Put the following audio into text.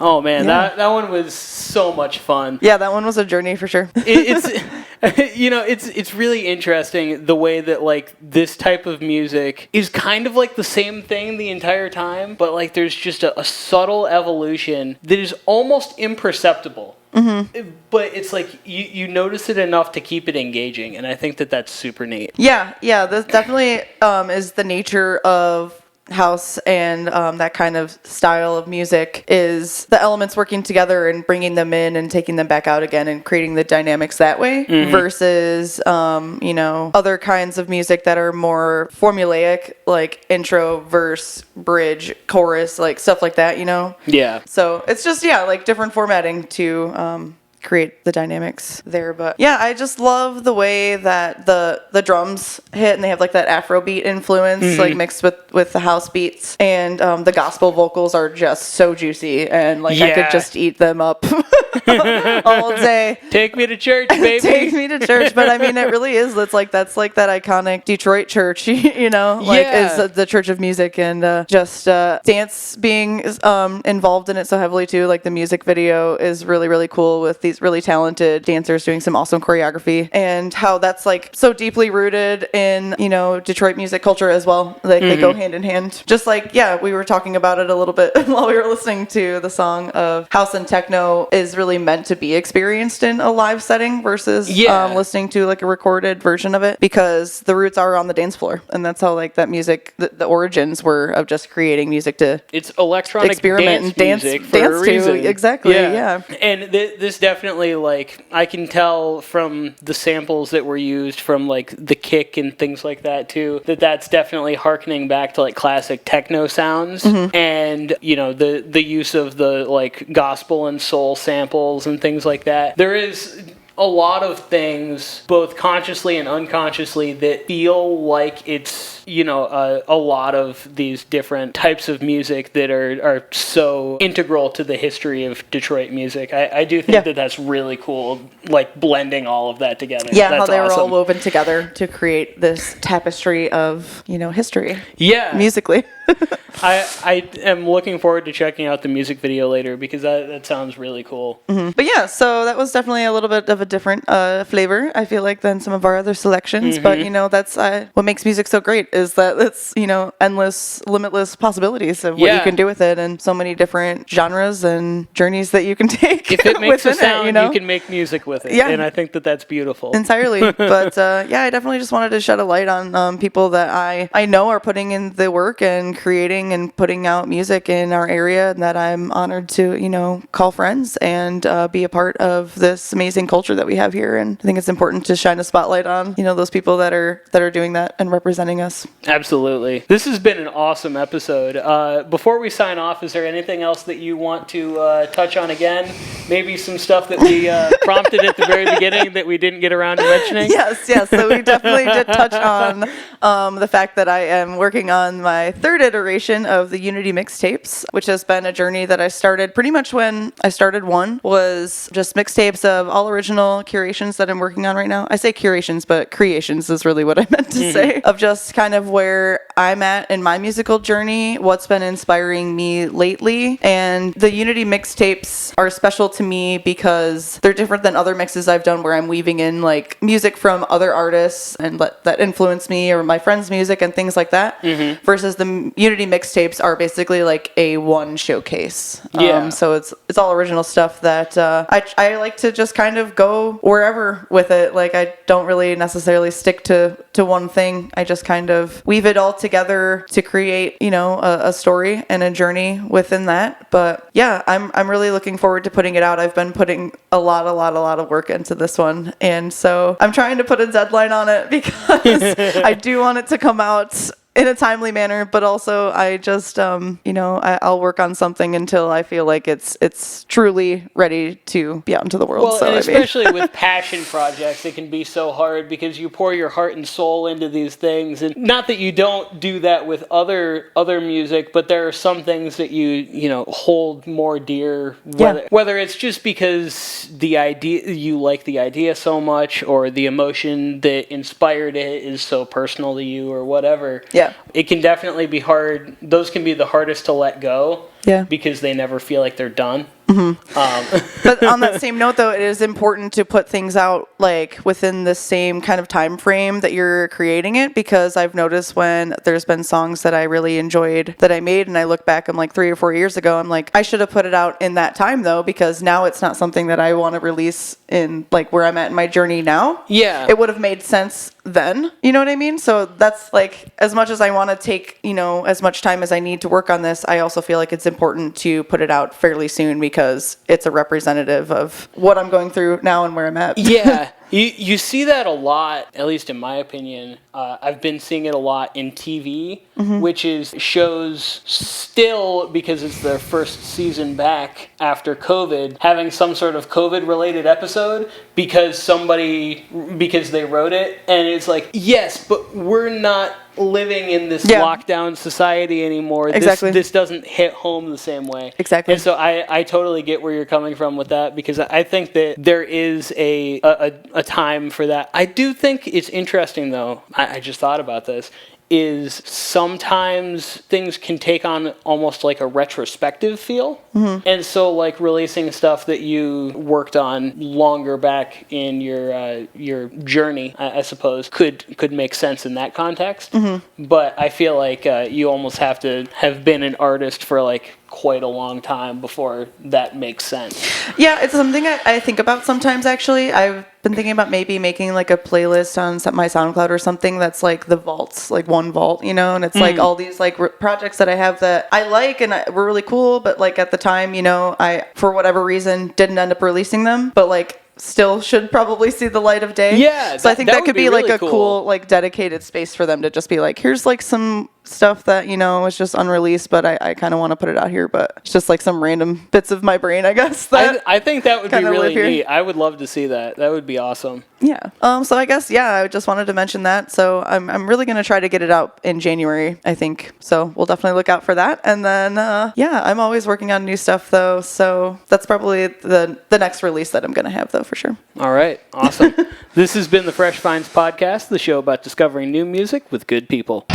Oh man, that one was so much fun. Yeah, that one was a journey for sure. It's really interesting the way that like this type of music is kind of like the same thing the entire time, but like there's just a subtle evolution that is almost imperceptible. Mm-hmm. But it's like you notice it enough to keep it engaging, and I think that that's super neat. Yeah, this definitely is the nature of house and that kind of style of music, is the elements working together and bringing them in and taking them back out again and creating the dynamics that way, versus other kinds of music that are more formulaic, like intro, verse, bridge, chorus, like stuff like that, Yeah. So it's just like different formatting to create the dynamics there. But yeah, I just love the way that the drums hit, and they have like that Afrobeat influence, like mixed with the house beats, and the gospel vocals are just so juicy, and like I could just eat them up all day. Take me to church, baby. Take me to church. But I mean, it really is. That's like that iconic Detroit church, is the church of music, and just dance being involved in it so heavily too. Like the music video is really, really cool with these really talented dancers doing some awesome choreography, and how that's like so deeply rooted in Detroit music culture as well. Like they go hand in hand. Just like we were talking about it a little bit while we were listening to the song, of house and techno is really meant to be experienced in a live setting versus listening to like a recorded version of it, because the roots are on the dance floor, and that's how like that music, the origins were of just creating music to electronic experiment dance and music for a reason. Exactly. Yeah. And this definitely, like, I can tell from the samples that were used from like the kick and things like that too, that's definitely harkening back to like classic techno sounds, and the use of the like gospel and soul samples and things like that. There is a lot of things, both consciously and unconsciously, that feel like it's a lot of these different types of music that are so integral to the history of Detroit music. I do think that that's really cool, like blending all of that together. Yeah, that's how they were awesome. all woven together to create this tapestry of history. Yeah, musically. I am looking forward to checking out the music video later, because that sounds really cool. But yeah, so that was definitely a little bit of a different flavor, I feel like, than some of our other selections. But that's what makes music so great, is that it's endless, limitless possibilities of what you can do with it, and so many different genres and journeys that you can take. If it makes a sound, you can make music with it. Yeah. And I think that that's beautiful. Entirely. But I definitely just wanted to shed a light on people that I know are putting in the work and creating and putting out music in our area, and that I'm honored to call friends and be a part of this amazing culture that we have here. And I think it's important to shine a spotlight on those people that are doing that and representing us. Absolutely. This has been an awesome episode. Before we sign off, is there anything else that you want to touch on again? Maybe some stuff that we prompted at the very beginning that we didn't get around to mentioning? Yes. So we definitely did touch on the fact that I am working on my third iteration of the Unity mixtapes, which has been a journey that I started pretty much when I started one, was just mixtapes of all original curations that I'm working on right now. I say curations, but creations is really what I meant to say, of just kind of where I'm at in my musical journey, what's been inspiring me lately. And the Unity mixtapes are special to me because they're different than other mixes I've done, where I'm weaving in like music from other artists and that influence me, or my friends' music and things like that, versus the Unity mixtapes are basically like a one showcase. So it's all original stuff that I like to just kind of go wherever with it. Like I don't really necessarily stick to one thing. I just kind of weave it all together to create a story and a journey within that. But yeah, I'm really looking forward to putting it out. I've been putting a lot of work into this one, and so I'm trying to put a deadline on it, because I do want it to come out in a timely manner, but also I just, I'll work on something until I feel like it's truly ready to be out into the world. Well, and especially with passion projects, it can be so hard, because you pour your heart and soul into these things. And not that you don't do that with other music, but there are some things that you hold more dear, whether it's just because you like the idea so much, or the emotion that inspired it is so personal to you, or whatever. Yeah. It can definitely be hard. Those can be the hardest to let go. because they never feel like they're done. But on that same note, though, it is important to put things out like within the same kind of time frame that you're creating it, because I've noticed when there's been songs that I really enjoyed that I made, and I look back, I'm like 3 or 4 years ago, I'm like, I should have put it out in that time though, because now it's not something that I want to release in like where I'm at in my journey now. Yeah. It would have made sense then, you know what I mean? So that's like, as much as I want to take, as much time as I need to work on this, I also feel like it's important to put it out fairly soon, because it's a representative of what I'm going through now and where I'm at. Yeah. You see that a lot, at least in my opinion. I've been seeing it a lot in TV, which is shows still, because it's their first season back after COVID, having some sort of COVID-related episode because they wrote it. And it's like, yes, but we're not living in this lockdown society anymore. Exactly. This doesn't hit home the same way. Exactly. And so I totally get where you're coming from with that, because I think that there is a time for that. I do think it's interesting, though, I just thought about this, is sometimes things can take on almost like a retrospective feel. And so like releasing stuff that you worked on longer back in your journey, I suppose, could make sense in that context. But I feel like you almost have to have been an artist for like quite a long time before that makes sense. Yeah, it's something I think about sometimes, actually. I've been thinking about maybe making like a playlist on my SoundCloud or something that's like the vaults, like one vault, and it's like all these like projects that I have that I like and were really cool, but like at the time, I, for whatever reason, didn't end up releasing them, but like still should probably see the light of day. Yeah, so I think that could be like really a cool like dedicated space for them to just be like, here's like some stuff that is just unreleased, but I kind of want to put it out here, but it's just like some random bits of my brain, I guess, that I think that would be really neat. I would love to see that. That would be awesome. Yeah. So I guess I just wanted to mention that. So I'm really gonna try to get it out in January, I think. So we'll definitely look out for that. And then I'm always working on new stuff though, so that's probably the next release that I'm gonna have though, for sure. All right, awesome. This has been the Fresh Finds Podcast, the show about discovering new music with good people.